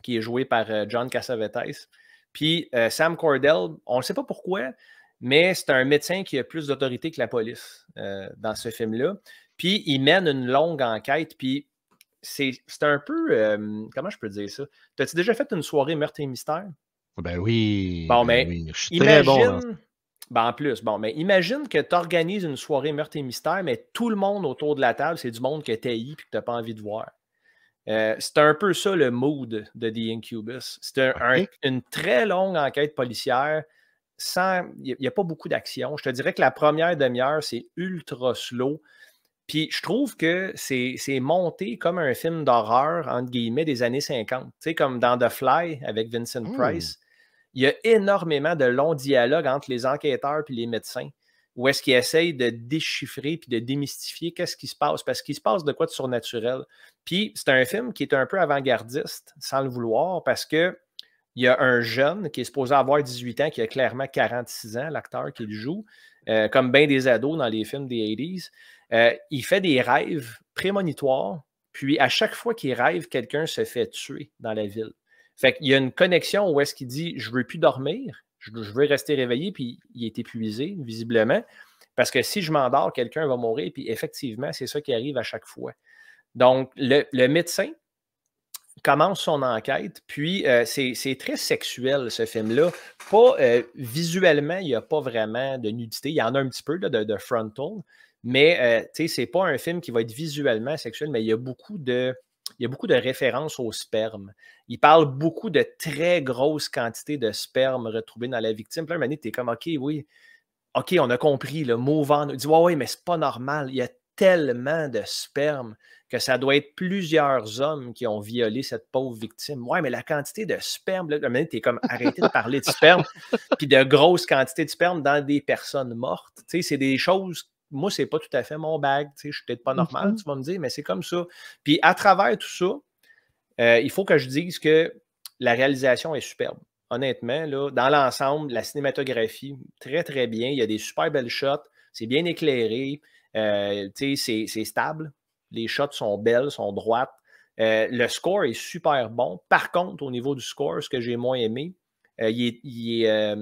qui est joué par John Cassavetes. Puis Sam Cordell, on ne sait pas pourquoi, mais c'est un médecin qui a plus d'autorité que la police dans ce film-là. Puis il mène une longue enquête, puis c'est un peu... comment je peux dire ça? T'as-tu déjà fait une soirée meurtre et mystère? Ben oui. Bon, mais oui. Je suis très bon. En plus, mais imagine que tu organises une soirée meurtre et mystère, mais tout le monde autour de la table, c'est du monde que tu haïs et que tu n'as pas envie de voir. C'est un peu ça le mood de The Incubus. C'est une très longue enquête policière. Il n'y a pas beaucoup d'action. Je te dirais que la première demi-heure, c'est ultra slow. Puis je trouve que c'est monté comme un film d'horreur, entre guillemets, des années 50. Tu sais, comme dans The Fly avec Vincent Price. Il y a énormément de longs dialogues entre les enquêteurs et les médecins où est-ce qu'ils essayent de déchiffrer puis de démystifier qu'est-ce qui se passe, parce qu'il se passe de quoi de surnaturel. Puis c'est un film qui est un peu avant-gardiste, sans le vouloir, parce que il y a un jeune qui est supposé avoir 18 ans, qui a clairement 46 ans, l'acteur qui le joue, comme bien des ados dans les films des 80s. Il fait des rêves prémonitoires, puis à chaque fois qu'il rêve, quelqu'un se fait tuer dans la ville. Fait qu'il y a une connexion où est-ce qu'il dit « je veux plus dormir, je veux rester réveillé », puis il est épuisé, visiblement, parce que si je m'endors, quelqu'un va mourir, puis effectivement, c'est ça qui arrive à chaque fois. Donc, le médecin commence son enquête, puis c'est très sexuel, ce film-là. Pas visuellement, il n'y a pas vraiment de nudité, il y en a un petit peu là, de frontal, mais c'est pas un film qui va être visuellement sexuel, mais il y a beaucoup de références au sperme. Il parle beaucoup de très grosses quantités de sperme retrouvées dans la victime. Puis là, un moment donné, tu es comme, OK, oui, OK, on a compris, le move on. Il dit, ouais, mais c'est pas normal. Il y a tellement de sperme que ça doit être plusieurs hommes qui ont violé cette pauvre victime. Ouais, mais la quantité de sperme, là, un moment donné, tu es comme, arrêtez de parler de sperme, puis de grosses quantités de sperme dans des personnes mortes. Tu sais, c'est des choses... Moi, c'est pas tout à fait mon bag. Je suis peut-être pas normal, tu vas me dire, mais c'est comme ça. Puis à travers tout ça, il faut que je dise que la réalisation est superbe. honnêtement. Là, dans l'ensemble, la cinématographie, très, très bien. Il y a des super belles shots. C'est bien éclairé. C'est stable. Les shots sont belles, sont droites. Le score est super bon. Par contre, au niveau du score, ce que j'ai moins aimé, il est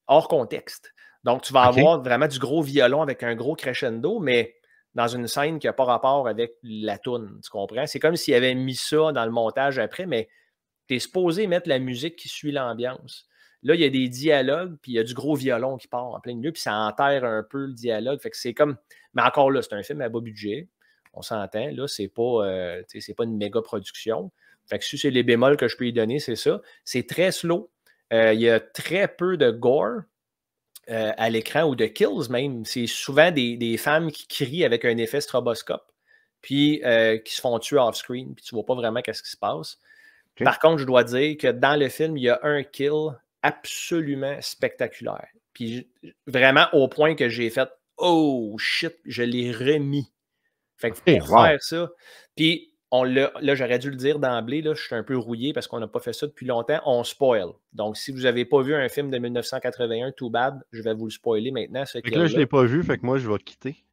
hors contexte. Donc, tu vas avoir vraiment du gros violon avec un gros crescendo, mais dans une scène qui n'a pas rapport avec la toune. Tu comprends? C'est comme s'il avait mis ça dans le montage après, mais tu es supposé mettre la musique qui suit l'ambiance. Là, il y a des dialogues, puis il y a du gros violon qui part en plein milieu, puis ça enterre un peu le dialogue. Fait que c'est comme. Mais encore là, c'est un film à bas budget. On s'entend. Là, c'est pas une méga production. Fait que si c'est les bémols que je peux y donner, c'est ça. C'est très slow. Il y a très peu de gore à l'écran ou de kills même. C'est souvent des femmes qui crient avec un effet stroboscope, puis qui se font tuer off-screen, puis tu vois pas vraiment qu'est-ce qui se passe. Okay. Par contre, je dois dire que dans le film, il y a un kill absolument spectaculaire. Puis vraiment au point que j'ai fait « Oh shit, je l'ai remis ». Fait que pour faire ça, puis là, j'aurais dû le dire d'emblée, là, je suis un peu rouillé parce qu'on n'a pas fait ça depuis longtemps, on spoil. Donc, si vous n'avez pas vu un film de 1981, too bad, je vais vous le spoiler maintenant. Fait que là, je ne l'ai pas vu, fait que moi, je vais quitter.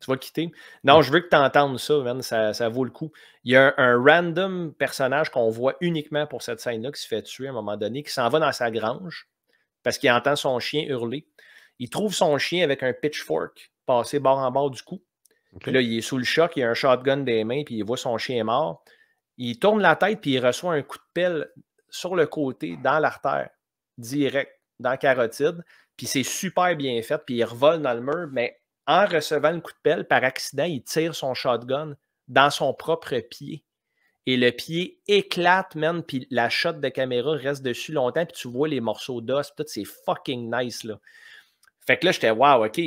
Tu vas quitter? Non, je veux que tu entendes ça, man, ça vaut le coup. Il y a un random personnage qu'on voit uniquement pour cette scène-là qui se fait tuer à un moment donné, qui s'en va dans sa grange parce qu'il entend son chien hurler. Il trouve son chien avec un pitchfork passé bord en bord du cou. Okay. Puis là, il est sous le choc, il a un shotgun des mains, puis il voit son chien mort. Il tourne la tête, puis il reçoit un coup de pelle sur le côté, dans l'artère, direct, dans la carotide. Puis c'est super bien fait, puis il revole dans le mur, mais en recevant le coup de pelle, par accident, il tire son shotgun dans son propre pied. Et le pied éclate, man, puis la shot de caméra reste dessus longtemps, puis tu vois les morceaux d'os, tout, c'est fucking nice, là. Fait que là, j'étais, wow, OK.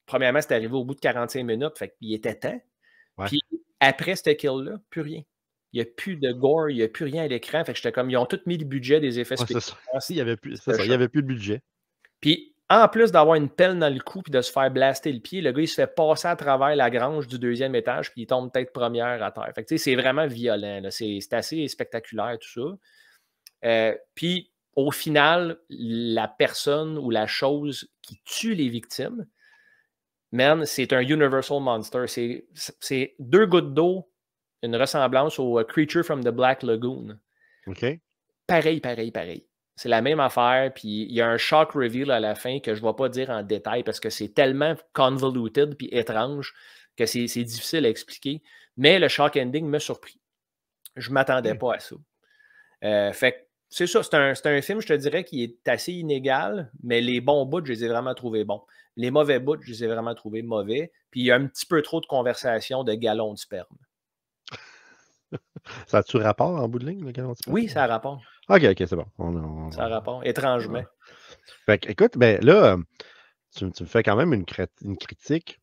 Premièrement, c'est arrivé au bout de 45 minutes, fait qu'il était temps. Ouais. Puis après ce kill-là, plus rien. Il n'y a plus de gore, il n'y a plus rien à l'écran. Fait que j'étais comme, ils ont tous mis le budget des effets spéciaux. Il n'y avait plus de budget. Puis en plus d'avoir une pelle dans le cou et de se faire blaster le pied, le gars, il se fait passer à travers la grange du 2e étage puis il tombe tête première à terre. Fait que c'est vraiment violent. C'est assez spectaculaire, tout ça. Puis au final, la personne ou la chose qui tue les victimes, man, c'est un Universal Monster. C'est 2 gouttes d'eau, une ressemblance au Creature from the Black Lagoon. OK. Pareil. C'est la même affaire, puis il y a un shock reveal à la fin que je ne vais pas dire en détail parce que c'est tellement convoluted puis étrange que c'est difficile à expliquer. Mais le shock ending m'a surpris. Je ne m'attendais pas à ça. Fait que c'est ça, c'est un film, je te dirais, qui est assez inégal, mais les bons bouts, je les ai vraiment trouvés bons. Les mauvais bouts, je les ai vraiment trouvés mauvais. Puis il y a un petit peu trop de conversation de gallons de sperme. Ça a-tu rapport en bout de ligne, le gallon de sperme? Oui, ça a rapport. OK, c'est bon. Ça a rapport, étrangement. Fait que, écoute, ben là, tu me fais quand même une critique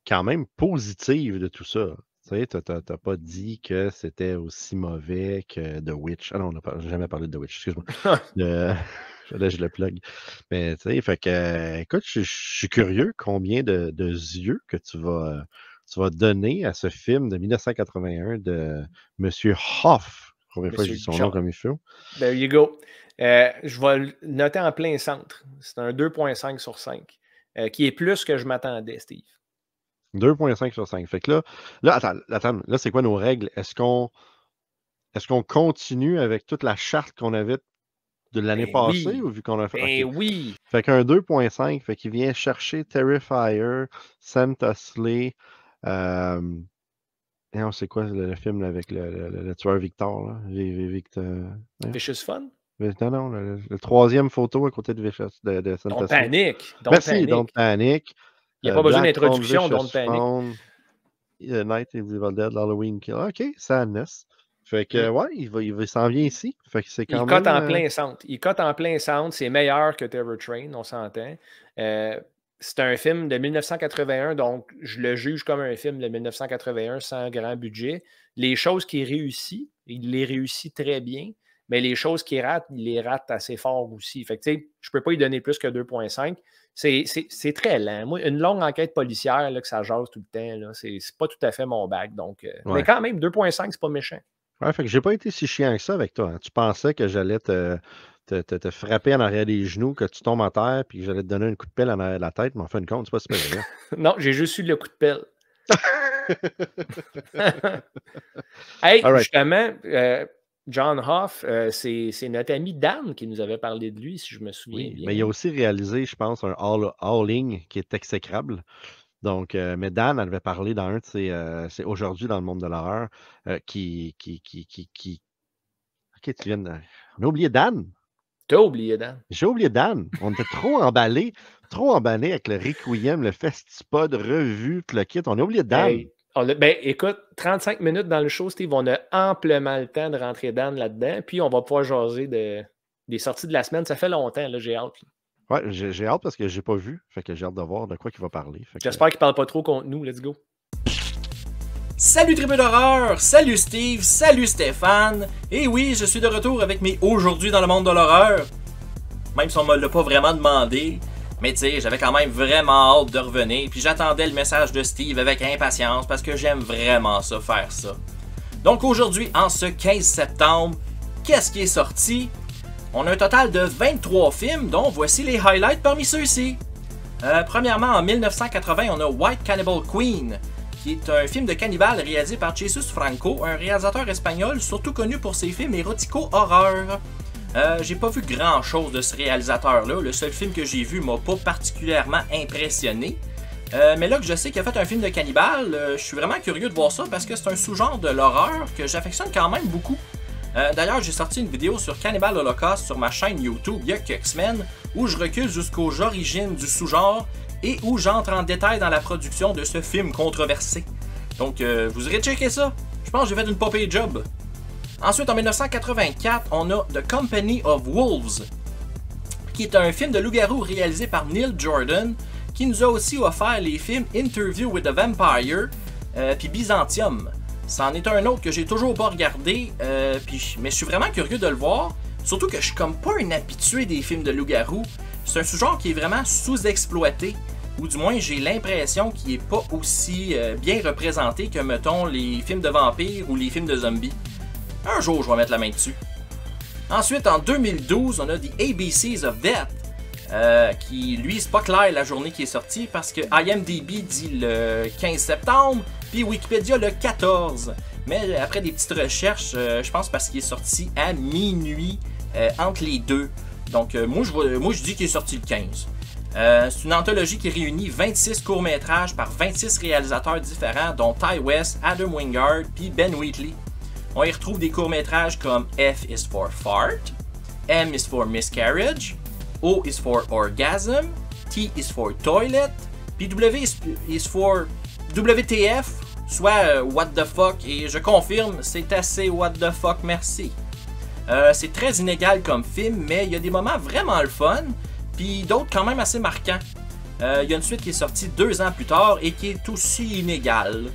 quand même positive de tout ça. Tu sais, tu n'as pas dit que c'était aussi mauvais que The Witch. Ah non, on n'a jamais parlé de The Witch, excuse-moi. Là, je le plug. Mais tu sais, fait que, écoute, je suis curieux combien de yeux que tu vas donner à ce film de 1981 de M. Hoff. Combien de fois je dis son nom comme il faut? There you go. Je vais le noter en plein centre. C'est un 2.5 sur 5, qui est plus que je m'attendais, Steve. 2.5 sur 5. Fait que là attends, là, c'est quoi nos règles? Est-ce qu'on continue avec toute la charte qu'on avait de l'année passée oui. ou vu qu'on a fait? Okay. Oui. Fait qu'un 2.5, fait qu'il vient chercher Terrifier, Santa Slay. Non, c'est quoi le film là, avec le tueur Victor? Là? Vicious Fun? Non, le troisième photo à côté de Vicious de Santa Don't Slay. Panic. Merci, Don't Panic. Il n'y a pas besoin d'introduction, Don't Panic. Night of the Evil Dead, Halloween Kill. OK, Sadness. Fait que, ouais, il s'en vient ici. Fait que c'est quand même... en plein centre. Il cote en plein centre. C'est meilleur que Terror Train, on s'entend. C'est un film de 1981, donc je le juge comme un film de 1981 sans grand budget. Les choses qu'il réussit, il les réussit très bien, mais les choses qu'il rate, il les rate assez fort aussi. Fait que, tu sais, je ne peux pas y donner plus que 2.5. C'est très lent. Moi, une longue enquête policière, là, que ça jase tout le temps, c'est pas tout à fait mon bac. Donc, mais quand même, 2.5, c'est pas méchant. Ouais, fait que j'ai pas été si chiant que ça avec toi. Hein. Tu pensais que j'allais te frapper en arrière des genoux, que tu tombes en terre, puis que j'allais te donner un coup de pelle en arrière de la tête, mais en fin de compte, c'est pas super bien. Non, j'ai juste eu le coup de pelle. Hey, right. Justement, John Hoff, c'est notre ami Dan qui nous avait parlé de lui, si je me souviens bien. Mais il a aussi réalisé, je pense, un Howling qui est exécrable. Donc, mais Dan avait parlé dans un de ses c'est aujourd'hui dans le monde de l'horreur qui... Ok, tu viens de... On a oublié Dan. T'as oublié Dan. J'ai oublié Dan. On était trop emballés avec le Requiem, le Festipod revu, le kit. On a oublié Dan. Hey, ben, écoute, 35 minutes dans le show, Steve, on a amplement le temps de rentrer Dan là-dedans, puis on va pouvoir jaser des sorties de la semaine. Ça fait longtemps, là, j'ai hâte. Là. Ouais, j'ai hâte parce que j'ai pas vu. Fait que j'ai hâte de voir de quoi il va parler. J'espère qu'il parle pas trop contre nous. Let's go. Salut tribu d'horreur, salut Steve, salut Stéphane. Et oui, je suis de retour avec mes Aujourd'hui dans le monde de l'horreur. Même si on me l'a pas vraiment demandé. Mais tu sais, j'avais quand même vraiment hâte de revenir. Puis j'attendais le message de Steve avec impatience parce que j'aime vraiment ça, faire ça. Donc aujourd'hui, en ce 15 septembre, qu'est-ce qui est sorti? On a un total de 23 films, dont voici les highlights parmi ceux-ci. Premièrement, en 1980, on a White Cannibal Queen, qui est un film de cannibale réalisé par Jesus Franco, un réalisateur espagnol surtout connu pour ses films érotico-horreur. J'ai pas vu grand-chose de ce réalisateur-là, le seul film que j'ai vu m'a pas particulièrement impressionné. Mais là que je sais qu'il a fait un film de cannibale, je suis vraiment curieux de voir ça parce que c'est un sous-genre de l'horreur que j'affectionne quand même beaucoup. D'ailleurs, j'ai sorti une vidéo sur Cannibal Holocaust sur ma chaîne YouTube il y a quelques semaines où je recule jusqu'aux origines du sous-genre et où j'entre en détail dans la production de ce film controversé. Donc, vous irez checker ça. Je pense que j'ai fait une popée job. Ensuite, en 1984, on a The Company of Wolves, qui est un film de loup-garou réalisé par Neil Jordan, qui nous a aussi offert les films Interview with the Vampire puis Byzantium. C'en est un autre que j'ai toujours pas regardé, mais je suis vraiment curieux de le voir. Surtout que je suis comme pas un habitué des films de loup-garou. C'est un sous-genre qui est vraiment sous-exploité. Ou du moins, j'ai l'impression qu'il est pas aussi bien représenté que, mettons, les films de vampires ou les films de zombies. Un jour, je vais mettre la main dessus. Ensuite, en 2012, on a The ABCs of Death. Qui, lui, c'est pas clair la journée qui est sortie parce que IMDb dit le 15 septembre. Puis Wikipédia le 14. Mais après des petites recherches, je pense parce qu'il est sorti à minuit entre les deux. Donc moi je dis qu'il est sorti le 15. C'est une anthologie qui réunit 26 courts-métrages par 26 réalisateurs différents, dont Ty West, Adam Wingard puis Ben Wheatley. On y retrouve des courts-métrages comme F is for Fart, M is for Miscarriage, O is for Orgasm, T is for Toilet, puis W is for WTF, soit what the fuck, et je confirme, c'est assez what the fuck, merci. C'est très inégal comme film, mais il y a des moments vraiment le fun, puis d'autres quand même assez marquants. Il y a une suite qui est sortie 2 ans plus tard et qui est aussi inégale.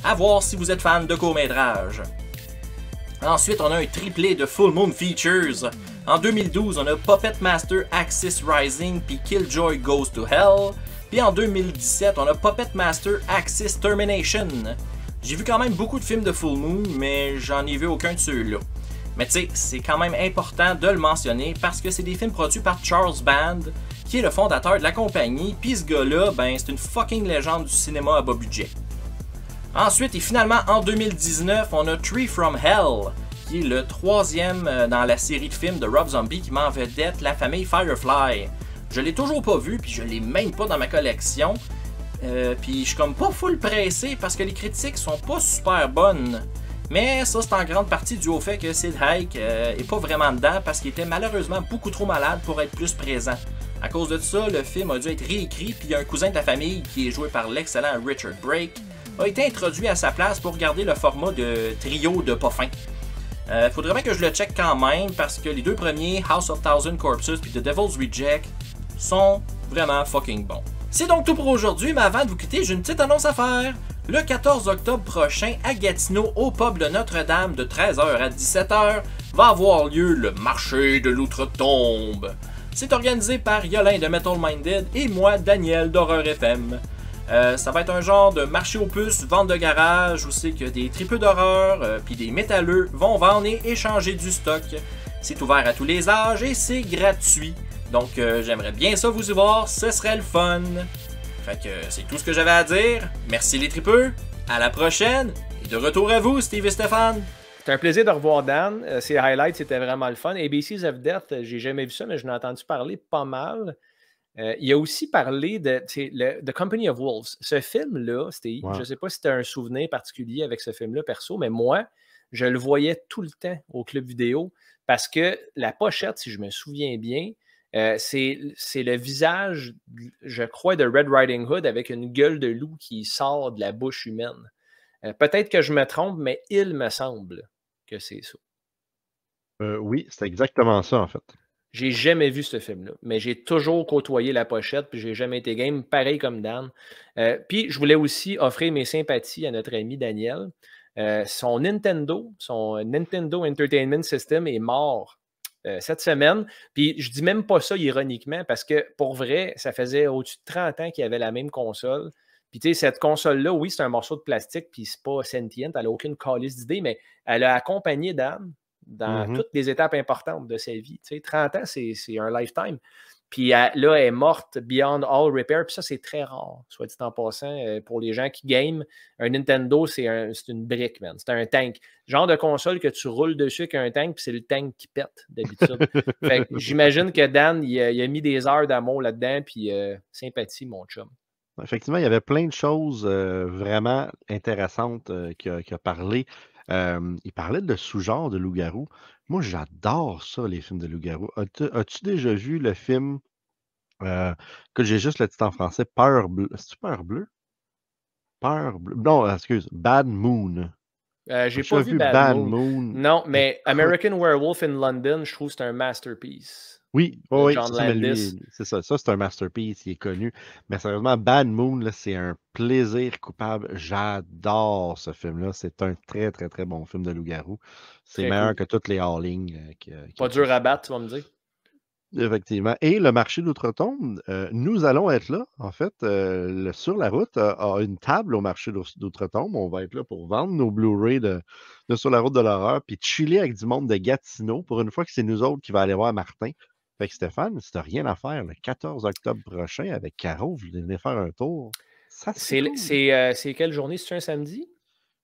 À voir si vous êtes fan de court-métrage. Ensuite, on a un triplé de Full Moon Features. En 2012, on a Puppet Master Axis Rising puis Killjoy Goes to Hell. Puis en 2017, on a Puppet Master Axis Termination. J'ai vu quand même beaucoup de films de Full Moon, mais j'en ai vu aucun de ceux-là. Mais tu sais, c'est quand même important de le mentionner parce que c'est des films produits par Charles Band, qui est le fondateur de la compagnie, puis ce gars-là, ben c'est une fucking légende du cinéma à bas budget. Ensuite, et finalement, en 2019, on a Tree from Hell, qui est le 3e dans la série de films de Rob Zombie qui met en vedette la famille Firefly. Je l'ai toujours pas vu, puis je l'ai même pas dans ma collection. Puis je suis comme pas full pressé parce que les critiques sont pas super bonnes. Mais ça, c'est en grande partie dû au fait que Sid Haig est pas vraiment dedans parce qu'il était malheureusement beaucoup trop malade pour être plus présent. À cause de ça, le film a dû être réécrit, puis un cousin de la famille, qui est joué par l'excellent Richard Brake, a été introduit à sa place pour garder le format de trio de pas fin. Faudrait bien que je le check quand même parce que les 2 premiers, House of Thousand Corpses puis The Devil's Reject, sont vraiment fucking bons. C'est donc tout pour aujourd'hui, mais avant de vous quitter, j'ai une petite annonce à faire. Le 14 octobre prochain, à Gatineau, au pub de Notre-Dame, de 13h à 17h, va avoir lieu le marché de l'Outre-Tombe. C'est organisé par Yolin de Metal Minded et moi, Daniel d'Horreur FM. Ça va être un genre de marché aux puces, vente de garage, où c'est que des tripeux d'horreur puis des métalleux vont vendre et échanger du stock. C'est ouvert à tous les âges et c'est gratuit. Donc j'aimerais bien ça vous y voir, ce serait le fun. Fait que c'est tout ce que j'avais à dire. Merci les tripeux, à la prochaine, et de retour à vous, Steve et Stéphane. C'était un plaisir de revoir Dan. Ses highlights, c'était vraiment le fun. ABCs of Death, j'ai jamais vu ça, mais je n'ai entendu parler pas mal. Il a aussi parlé de The Company of Wolves. Ce film-là, Steve, je ne sais pas si tu as un souvenir particulier avec ce film-là, perso, mais moi, je le voyais tout le temps au club vidéo parce que la pochette, si je me souviens bien, c'est le visage, je crois, de Red Riding Hood avec une gueule de loup qui sort de la bouche humaine. Peut-être que je me trompe, mais il me semble que c'est ça. Oui, c'est exactement ça, en fait. J'ai jamais vu ce film-là, mais j'ai toujours côtoyé la pochette, puis j'ai jamais été game, pareil comme Dan. Puis je voulais aussi offrir mes sympathies à notre ami Daniel. Son Nintendo Entertainment System est mort cette semaine. Puis je dis même pas ça ironiquement, parce que pour vrai, ça faisait au-dessus de 30 ans qu'il avait la même console. Puis tu sais, cette console-là, oui, c'est un morceau de plastique, puis c'est pas sentient, elle n'a aucune calice d'idée, mais elle a accompagné Dan dans toutes les étapes importantes de sa vie. Tu sais, 30 ans, c'est un lifetime. Puis là, elle est morte beyond all repair. Puis ça, c'est très rare, soit dit en passant. Pour les gens qui game, un Nintendo, c'est une brique, man. C'est un tank. Genre de console que tu roules dessus avec un tank, puis c'est le tank qui pète d'habitude. Fait que j'imagine que Dan, il a mis des heures d'amour là-dedans, puis sympathie, mon chum. Effectivement, il y avait plein de choses vraiment intéressantes qu'il a parlé. Il parlait de sous-genre de loup-garou. Moi, j'adore ça, les films de loup-garou. As-tu déjà vu le film que j'ai juste le titre en français, Peur bleue? C'est-tu Peur bleue? Peur bleue. Non, excuse, Bad Moon. J'ai pas vu Bad Moon. Non, mais Écoute. American Werewolf in London, je trouve que c'est un masterpiece. Oui, c'est ça. Ça, c'est un masterpiece, il est connu. Mais sérieusement, Bad Moon, c'est un plaisir coupable. J'adore ce film-là. C'est un très, très, très bon film de loup-garou. C'est meilleur que toutes les Howling. Pas dur à battre, tu vas me dire. Effectivement. Et le marché d'Outre-Tombe, nous allons être là. En fait, sur la route, a une table au marché d'Outre-Tombe. On va être là pour vendre nos Blu-ray de Sur la route de l'horreur, puis chiller avec du monde de Gatineau. Pour une fois que c'est nous autres qui va aller voir Martin. Fait que Stéphane, si t'as rien à faire, le 14 octobre prochain, avec Caro, vous venez faire un tour. C'est quelle journée? C'est un samedi?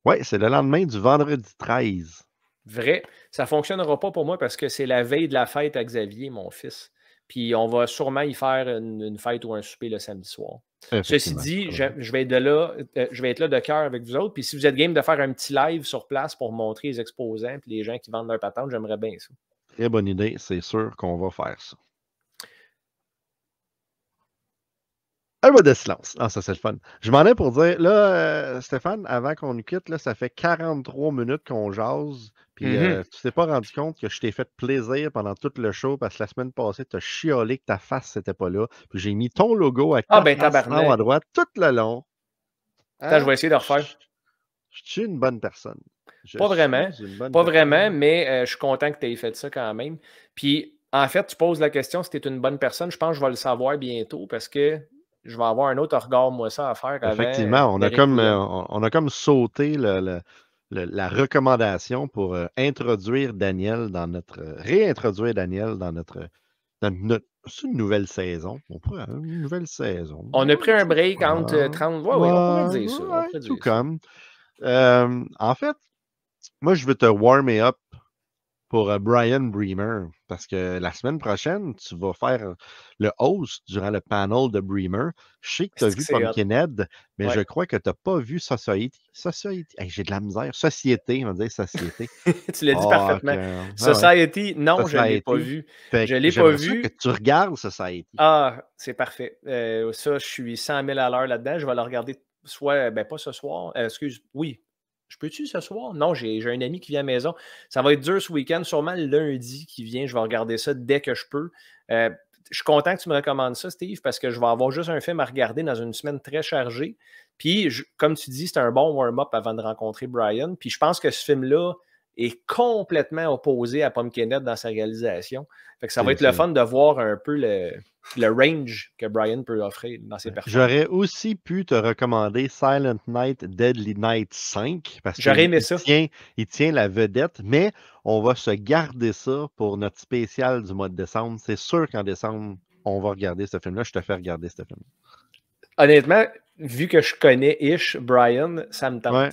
Oui, c'est le lendemain du vendredi 13. Vrai. Ça ne fonctionnera pas pour moi parce que c'est la veille de la fête à Xavier, mon fils. Puis on va sûrement y faire une fête ou un souper le samedi soir. Ceci dit, je vais être là de cœur avec vous autres. Puis si vous êtes game de faire un petit live sur place pour montrer les exposants et les gens qui vendent leurs patentes, j'aimerais bien ça. Très bonne idée, c'est sûr qu'on va faire ça. Un mot de silence. Ah, ça, c'est le fun. Je m'en ai pour dire, là, Stéphane, avant qu'on nous quitte, là, ça fait 43 minutes qu'on jase. Puis tu t'es pas rendu compte que je t'ai fait plaisir pendant tout le show parce que la semaine passée, tu as chiolé que ta face n'était pas là. Puis j'ai mis ton logo avec ta face en haut à droite tout le long. Attends, je vais essayer de refaire. Je suis une bonne personne. Pas vraiment. Pas vraiment, mais je suis content que tu aies fait ça quand même. Puis, en fait, tu poses la question si tu es une bonne personne. Je pense que je vais le savoir bientôt parce que je vais avoir un autre regard, moi, ça à faire. Effectivement, on a comme sauté la recommandation pour réintroduire Daniel dans notre c'est une nouvelle saison. Une nouvelle saison. On a pris un break entre 30. Oui, on pourrait dire ça. Tout comme. En fait, moi, je veux te warmer up pour Brian Bremer, parce que la semaine prochaine, tu vas faire le host durant le panel de Bremer. Je sais que tu as vu Pumpkinhead, mais je crois que tu n'as pas vu Society. Hey, j'ai de la misère. Société, on va dire Société. Tu l'as dit parfaitement. Society, non, je ne l'ai pas vu. Je ne l'ai pas vu. Que tu regardes Society. Ah, c'est parfait. Ça, je suis 100 000 à l'heure là-dedans. Je vais le regarder soit, pas ce soir. Oui. Je peux-tu ce soir? Non, j'ai un ami qui vient à la maison. Ça va être dur ce week-end, sûrement lundi qui vient. Je vais regarder ça dès que je peux. Je suis content que tu me recommandes ça, Steve, parce que je vais avoir juste un film à regarder dans une semaine très chargée. Puis, comme tu dis, c'est un bon warm-up avant de rencontrer Brian. Puis, je pense que ce film-là, est complètement opposé à Pumpkinhead dans sa réalisation. Fait que ça va être le fun de voir un peu le range que Brian peut offrir dans ses performances. J'aurais aussi pu te recommander Silent Night, Deadly Night 5. Parce J'aurais aimé ça. Il tient la vedette, mais on va se garder ça pour notre spécial du mois de décembre. C'est sûr qu'en décembre, on va regarder ce film-là. Je te fais regarder ce film. Honnêtement, vu que je connais Brian, ça me tente. Ouais.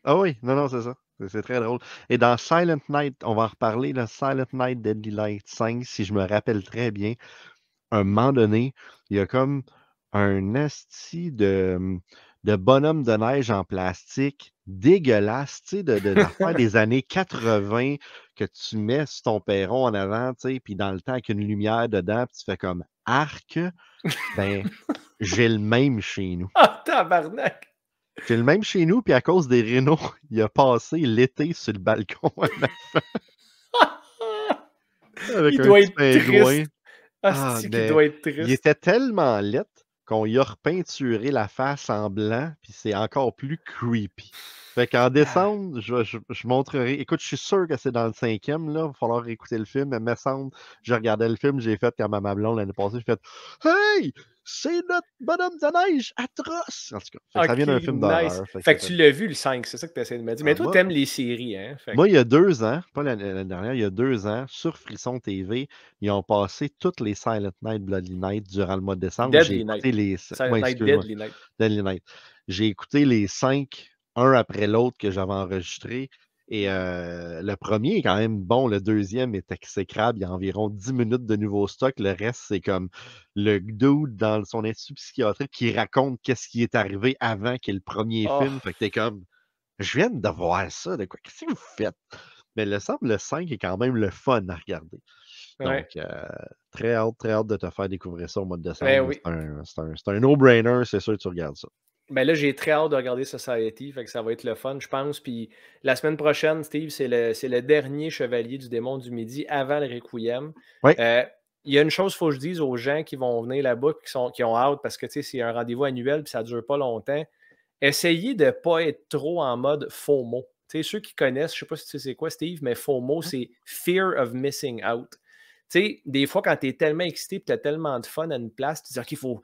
Ah oui, non, c'est ça. C'est très drôle. Et dans Silent Night, on va en reparler, là, Silent Night, Deadly Night 5, si je me rappelle très bien, à un moment donné, il y a comme un esti de bonhomme de neige en plastique dégueulasse, tu sais, de l'affaire des années 80 que tu mets sur ton perron en avant, tu sais, puis dans le temps avec une lumière dedans, puis tu fais comme arc. Ben, j'ai le même chez nous. Ah, tabarnak! J'ai le même chez nous, puis à cause des rénaux, il a passé l'été sur le balcon à ma femme. Avec il un doit petit être pingouin. triste. Ah, c'est qu'il doit être triste. Il était tellement laid qu'on y a repeinturé la face en blanc, puis c'est encore plus creepy. Fait qu'en décembre, je montrerai. Écoute, je suis sûr que c'est dans le 5e, là. Il va falloir écouter le film. Mais me semble, je regardais le film, j'ai fait comme à ma blonde l'année passée, j'ai fait Hey! C'est notre bonhomme de neige atroce! En tout cas, ça vient d'un film d'horreur. Fait que tu l'as vu le 5, c'est ça que tu essaies de me dire. Mais toi, t'aimes les séries, hein? Moi, il y a 2 ans, pas l'année dernière, il y a 2 ans, sur Frisson TV, ils ont passé toutes les Silent Night, Bloody Night durant le mois de décembre. Deadly Night. Deadly Night. Deadly Night. J'ai écouté les 5, un après l'autre que j'avais enregistré. Et le premier est quand même bon, le deuxième est exécrable. Il y a environ 10 minutes de nouveau stock. Le reste, c'est comme le dude dans son institut psychiatrique qui raconte qu'est-ce qui est arrivé avant qu'il y ait le premier film. Fait que t'es comme, je viens de voir ça, de quoi? Qu'est-ce que vous faites? Mais le 5 est quand même le fun à regarder. Ouais. Donc, très hâte de te faire découvrir ça au mois de décembre. Ben oui. C'est un no-brainer, c'est sûr que tu regardes ça. Ben là, j'ai très hâte de regarder Society, fait que ça va être le fun, je pense. Puis la semaine prochaine, Steve, c'est le dernier Chevalier du Démon du Midi avant le Requiem. Oui. Il y a une chose, il faut que je dise aux gens qui vont venir là-bas, qui ont hâte, parce que c'est un rendez-vous annuel, puis ça ne dure pas longtemps. Essayez de ne pas être trop en mode FOMO. T'sais, ceux qui connaissent, je ne sais pas si tu sais c'est quoi, Steve, mais FOMO, c'est Fear of Missing Out. T'sais, des fois, quand tu es tellement excité et tu as tellement de fun à une place, tu dis OK,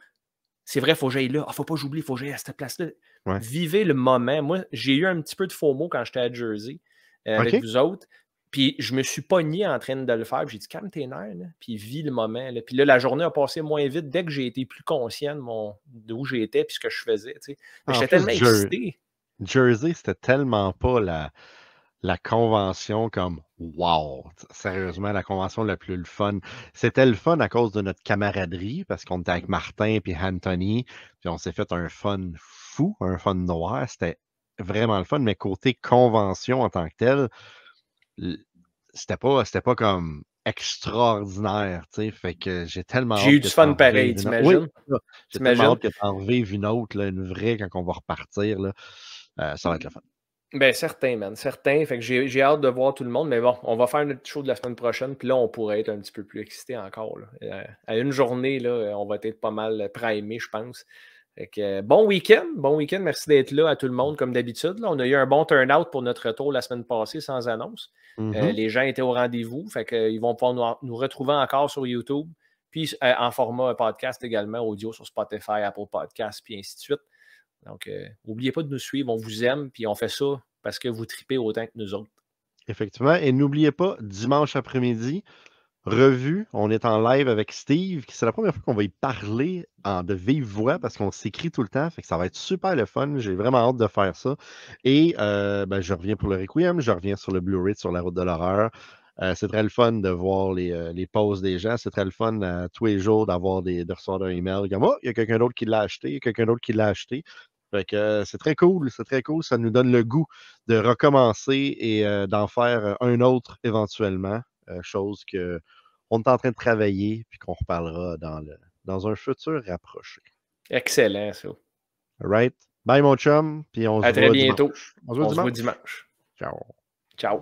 c'est vrai, il faut que j'aille là. Il ne faut pas que j'oublie, il faut que j'aille à cette place-là. Ouais. Vivez le moment. Moi, j'ai eu un petit peu de FOMO quand j'étais à Jersey avec vous autres. Puis je me suis pogné en train de le faire. J'ai dit, calme tes nerfs, là, puis vis le moment. Là. Puis là, la journée a passé moins vite dès que j'ai été plus conscient d'où j'étais et ce que je faisais. J'étais tellement excité. Jersey, c'était tellement pas la convention comme wow, sérieusement, la convention la plus le fun. C'était le fun à cause de notre camaraderie, parce qu'on était avec Martin et Anthony, puis on s'est fait un fun fou, un fun noir. C'était vraiment le fun, mais côté convention en tant que tel, c'était pas comme extraordinaire, tu sais, fait que j'ai tellement hâte. J'ai eu du fun pareil, t'imagines? Oui, j'ai tellement hâte que t'en revives une autre, là, une vraie, quand on va repartir, là, ça va être le fun. Ben certain, man, certain. Fait que j'ai hâte de voir tout le monde, mais bon, on va faire notre show de la semaine prochaine, puis là, on pourrait être un petit peu plus excité encore. Là. À une journée, là, on va être pas mal primé, je pense. Fait que, bon week-end, merci d'être là à tout le monde, comme d'habitude. On a eu un bon turn-out pour notre retour la semaine passée, sans annonce. Les gens étaient au rendez-vous, fait qu'ils vont pouvoir nous retrouver encore sur YouTube, puis en format podcast également, audio sur Spotify, Apple Podcasts, puis ainsi de suite. Donc, n'oubliez pas de nous suivre, on vous aime, puis on fait ça parce que vous tripez autant que nous autres. Effectivement, et n'oubliez pas, dimanche après-midi, revue, on est en live avec Steve, c'est la première fois qu'on va y parler de vive voix parce qu'on s'écrit tout le temps, fait que ça va être super le fun, j'ai vraiment hâte de faire ça. Et je reviens pour le Requiem, je reviens sur le Blu-ray sur la route de l'horreur. C'est très le fun de voir les posts des gens. C'est très le fun tous les jours de recevoir un email comme « Oh, il y a quelqu'un d'autre qui l'a acheté, il y a quelqu'un d'autre qui l'a acheté. » Fait que c'est très cool, c'est très cool. Ça nous donne le goût de recommencer et d'en faire un autre éventuellement. Chose qu'on est en train de travailler puis qu'on reparlera dans un futur rapproché. Excellent, ça. All right. Bye, mon chum. Puis on se voit très bientôt. Dimanche. On se voit dimanche. Ciao. Ciao.